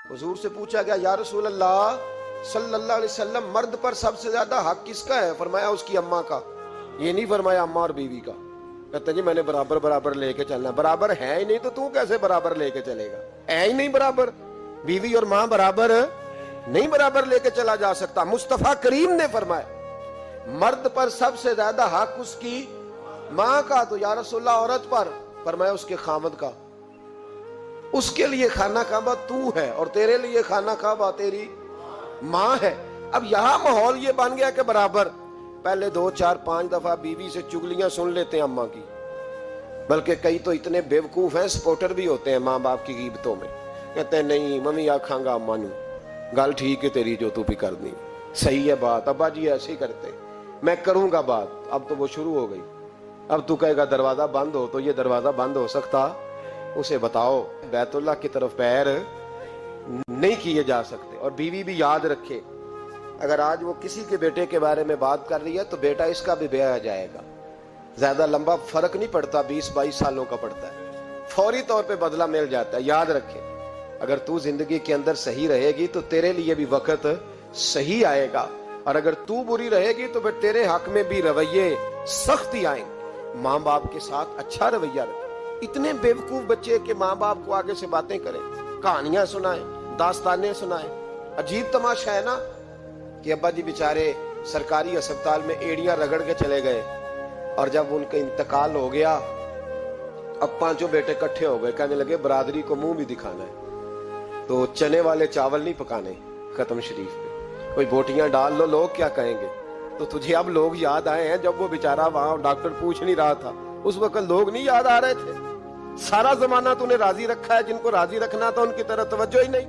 हुजूर से पूछा गया, या रसूल अल्लाह सल्लल्लाहु अलैहि वसल्लम, मर्द पर सबसे ज्यादा हक किसका है? फरमाया उसकी अम्मा का। ये नहीं फरमाया अम्मा और बीवी का। कहते जी मैंने बराबर बराबर लेके चलना। बराबर है ही नहीं तो तू कैसे बराबर लेके चलेगा? है ही नहीं बराबर। बीवी और माँ बराबर नहीं, बराबर लेके चला जा सकता। मुस्तफा करीम ने फरमाया मर्द पर सबसे ज्यादा हक उसकी माँ का। तो या रसूलल्लाह औरत पर? फरमाया उसके खामद का। उसके लिए खाना काबा तू है और तेरे लिए खाना काबा तेरी माँ है। अब यहां माहौल ये बन गया कि बराबर। पहले 2 4 5 दफा बीवी से चुगलियां सुन लेते हैं अम्मा की, बल्कि कई तो इतने बेवकूफ हैं, सपोर्टर भी होते हैं माँ बाप की गीबतों में। कहते हैं नहीं मम्मी आखांगा अम्मा नू, गल ठीक है तेरी जो तू भी कर दी, सही है बात, अब्बा जी ऐसे ही करते, मैं करूंगा बात। अब तो वो शुरू हो गई। अब तू कहेगा दरवाजा बंद हो, तो ये दरवाजा बंद हो सकता? उसे बताओ बैतुल्लाह की तरफ पैर नहीं किए जा सकते। और बीवी भी याद रखे, अगर आज वो किसी के बेटे के बारे में बात कर रही है तो बेटा इसका भी ब्याह आ जाएगा। ज्यादा लंबा फर्क नहीं पड़ता, 20-22 सालों का पड़ता है, फौरी तौर पे बदला मिल जाता है। याद रखे, अगर तू जिंदगी के अंदर सही रहेगी तो तेरे लिए भी वक्त सही आएगा, और अगर तू बुरी रहेगी तो फिर तेरे हक में भी रवैये सख्ती आएंगे। माँ बाप के साथ अच्छा रवैया रखे। इतने बेवकूफ बच्चे के माँ बाप को आगे से बातें करें, कहानियां सुनाएं, दास्तानें सुनाएं। अजीब तमाशा है ना कि अब्बा जी बेचारे सरकारी अस्पताल में एड़ियां रगड़ के चले गए, और जब उनका इंतकाल हो गया अब 5 बेटे इकट्ठे हो गए, कहने लगे बरादरी को मुंह भी दिखाना है, तो चने वाले चावल नहीं पकाने खत्म शरीफ पे, कोई बोटियां डाल लो, लोग क्या कहेंगे। तो तुझे अब लोग याद आए हैं, जब वो बेचारा वहां डॉक्टर पूछ नहीं रहा था उस वक्त लोग नहीं याद आ रहे थे? सारा जमाना तूने राजी रखा है, जिनको राजी रखना था उनकी तरफ तवज्जो ही नहीं।